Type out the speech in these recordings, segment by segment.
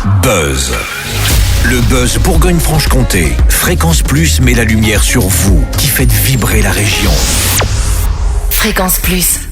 Buzz. Le Buzz Bourgogne-Franche-Comté. Fréquence Plus met la lumière sur vous qui faites vibrer la région. Fréquence Plus.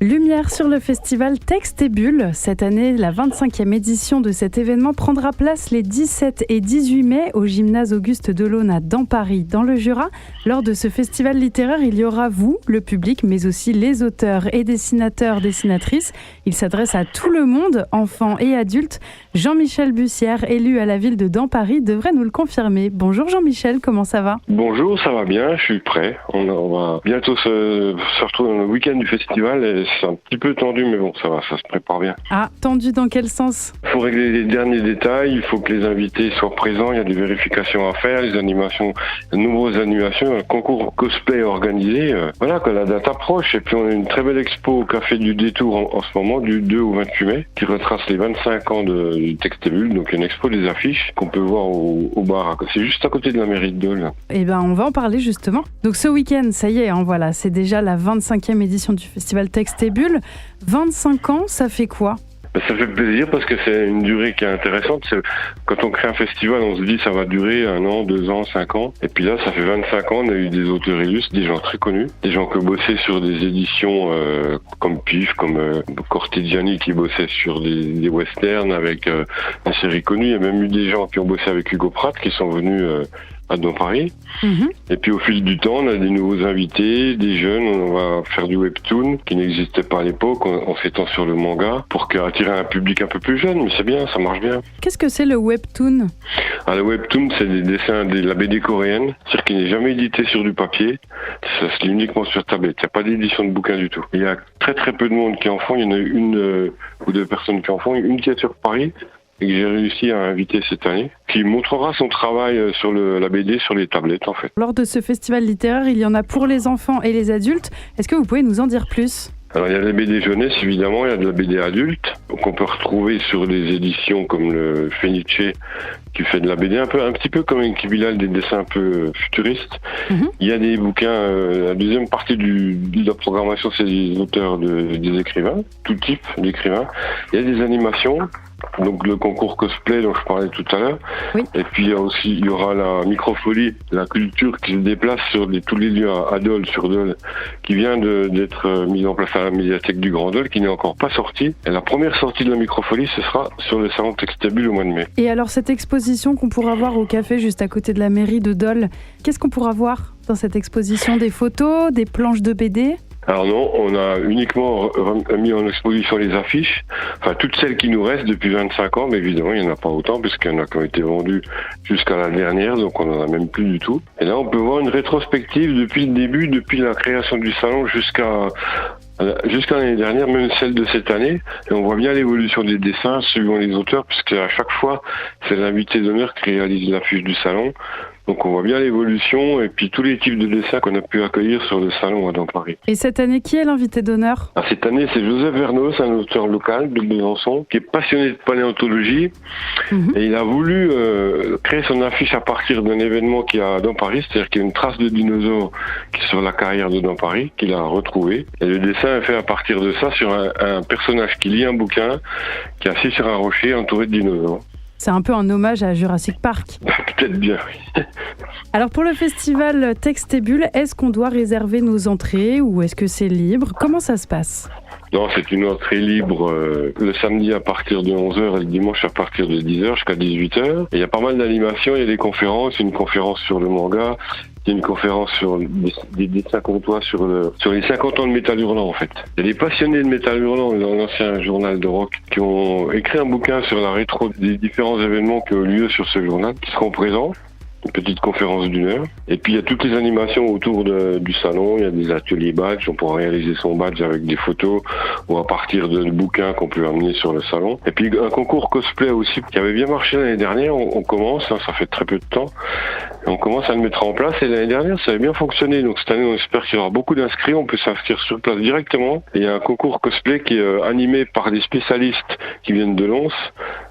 Lumière sur le festival Texte et Bulles. Cette année, la 25e édition de cet événement prendra place les 17 et 18 mai au gymnase Auguste Delaune à Dampary, dans le Jura. Lors de ce festival littéraire, il y aura vous, le public, mais aussi les auteurs et dessinateurs, dessinatrices. Il s'adresse à tout le monde, enfants et adultes. Jean-Michel Bussière, élu à la ville de Dampary, devrait nous le confirmer. Bonjour Jean-Michel, comment ça va ? Bonjour, ça va bien, je suis prêt. On va bientôt se retrouver dans le week-end du festival et c'est un petit peu tendu, mais bon, ça va, ça se prépare bien. Ah, tendu dans quel sens ? Il faut régler les derniers détails, il faut que les invités soient présents, il y a des vérifications à faire, les animations, de nombreuses animations, un concours cosplay organisé. Voilà, que la date approche, et puis on a une très belle expo au Café du Détour en ce moment, du 2 au 28 mai, qui retrace les 25 ans du Texte et Bulles, donc une expo des affiches qu'on peut voir au bar. C'est juste à côté de la mairie de Dole. Eh ben, on va en parler justement. Donc ce week-end, ça y est, voilà, c'est déjà la 25e édition du festival Texte et Bulles. 25 ans, ça fait quoi ? Ça fait plaisir parce que c'est une durée qui est intéressante. Quand on crée un festival, on se dit ça va durer 1 an, 2 ans, 5 ans. Et puis là, ça fait 25 ans, on a eu des auteurs illustres, des gens très connus, des gens qui bossaient sur des éditions comme PIF, comme Cortegiani qui bossait sur des westerns avec des séries connues. Il y a même eu des gens qui ont bossé avec Hugo Pratt qui sont venus à Dampary. Et puis au fil du temps, on a des nouveaux invités, des jeunes, on va faire du webtoon qui n'existait pas à l'époque, on s'étend sur le manga pour attirer un public un peu plus jeune, mais c'est bien, ça marche bien. Qu'est-ce que c'est le webtoon ? Le webtoon, c'est des dessins de la BD coréenne, c'est-à-dire qu'il n'est jamais édité sur du papier, ça se lit uniquement sur tablette, il n'y a pas d'édition de bouquin du tout. Il y a très très peu de monde qui en font, il y en a une ou deux personnes qui en font, une qui est sur Paris, et que j'ai réussi à inviter cette année, qui montrera son travail sur la BD sur les tablettes en fait. Lors de ce festival littéraire, il y en a pour les enfants et les adultes. Est-ce que vous pouvez nous en dire plus ? Alors il y a la BD jeunesse évidemment, il y a de la BD adulte, qu'on peut retrouver sur des éditions comme le Fenice qui fait de la BD un petit peu comme Enki Bilal, des dessins un peu futuristes. Il y a des bouquins, la deuxième partie de la programmation c'est des auteurs, des écrivains, tout type d'écrivains. Il y a des animations. Donc le concours cosplay dont je parlais tout à l'heure. Oui. Et puis il y aura la microfolie, la culture qui se déplace sur tous les lieux à Dole, sur Dole, qui vient d'être mise en place à la médiathèque du Grand Dole, qui n'est encore pas sortie. Et la première sortie de la microfolie, ce sera sur le salon Texte et Bulles au mois de mai. Et alors cette exposition qu'on pourra voir au café juste à côté de la mairie de Dole, qu'est-ce qu'on pourra voir dans cette exposition ? Des photos, des planches de BD ? Alors non, on a uniquement mis en exposition les affiches, enfin toutes celles qui nous restent depuis 25 ans, mais évidemment il n'y en a pas autant puisqu'il y en a qui ont été vendues jusqu'à la dernière, donc on n'en a même plus du tout. Et là on peut voir une rétrospective depuis le début, depuis la création du salon jusqu'à l'année dernière, même celle de cette année, et on voit bien l'évolution des dessins suivant les auteurs, puisque à chaque fois c'est l'invité d'honneur qui réalise l'affiche du salon. Donc on voit bien l'évolution et puis tous les types de dessins qu'on a pu accueillir sur le salon à Dampary. Et cette année, qui est l'invité d'honneur ? Cette année, c'est Joseph Vernos, un auteur local de Besançon, qui est passionné de paléontologie. Et il a voulu créer son affiche à partir d'un événement qu'il y a à Dampary, c'est-à-dire qu'il y a une trace de dinosaure qui est sur la carrière de Dampary, qu'il a retrouvé. Et le dessin est fait à partir de ça sur un personnage qui lit un bouquin, qui est assis sur un rocher entouré de dinosaures. C'est un peu un hommage à Jurassic Park. Peut-être bien, oui. Alors pour le festival Texte et Bulles, est-ce qu'on doit réserver nos entrées ou est-ce que c'est libre ? Comment ça se passe ? Non, c'est une entrée libre le samedi à partir de 11h et le dimanche à partir de 10h jusqu'à 18h. Et il y a pas mal d'animations, il y a des conférences, une conférence sur le manga, il y a une conférence sur des dessins comtois sur les 50 ans de Métal Hurlant en fait. Il y a des passionnés de Métal Hurlant dans l'ancien journal de rock qui ont écrit un bouquin sur la rétro des différents événements qui ont lieu sur ce journal, qui seront présents. Une petite conférence d'1 heure. Et puis il y a toutes les animations autour du salon, il y a des ateliers badge, on pourra réaliser son badge avec des photos ou à partir de bouquins qu'on peut amener sur le salon. Et puis un concours cosplay aussi qui avait bien marché l'année dernière, on commence, ça fait très peu de temps, et on commence à le mettre en place et l'année dernière ça avait bien fonctionné. Donc cette année on espère qu'il y aura beaucoup d'inscrits, on peut s'inscrire sur place directement. Et il y a un concours cosplay qui est animé par des spécialistes qui viennent de Lens,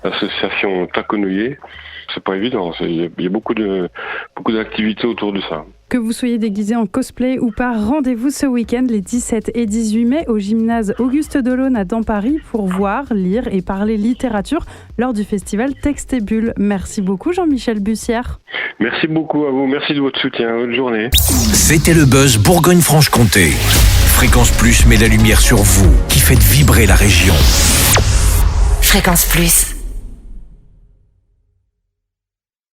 l'association Taconouillet. c'est pas évident. Il y a beaucoup d'activités autour de ça. Que vous soyez déguisé en cosplay ou pas, rendez-vous ce week-end les 17 et 18 mai au gymnase Auguste Delaune à Dampary pour voir, lire et parler littérature lors du festival Texte et Bulles. Merci beaucoup Jean-Michel Bussière. Merci beaucoup à vous, merci de votre soutien, bonne journée. C'était le Buzz Bourgogne-Franche-Comté. Fréquence Plus met la lumière sur vous, qui faites vibrer la région. Fréquence Plus.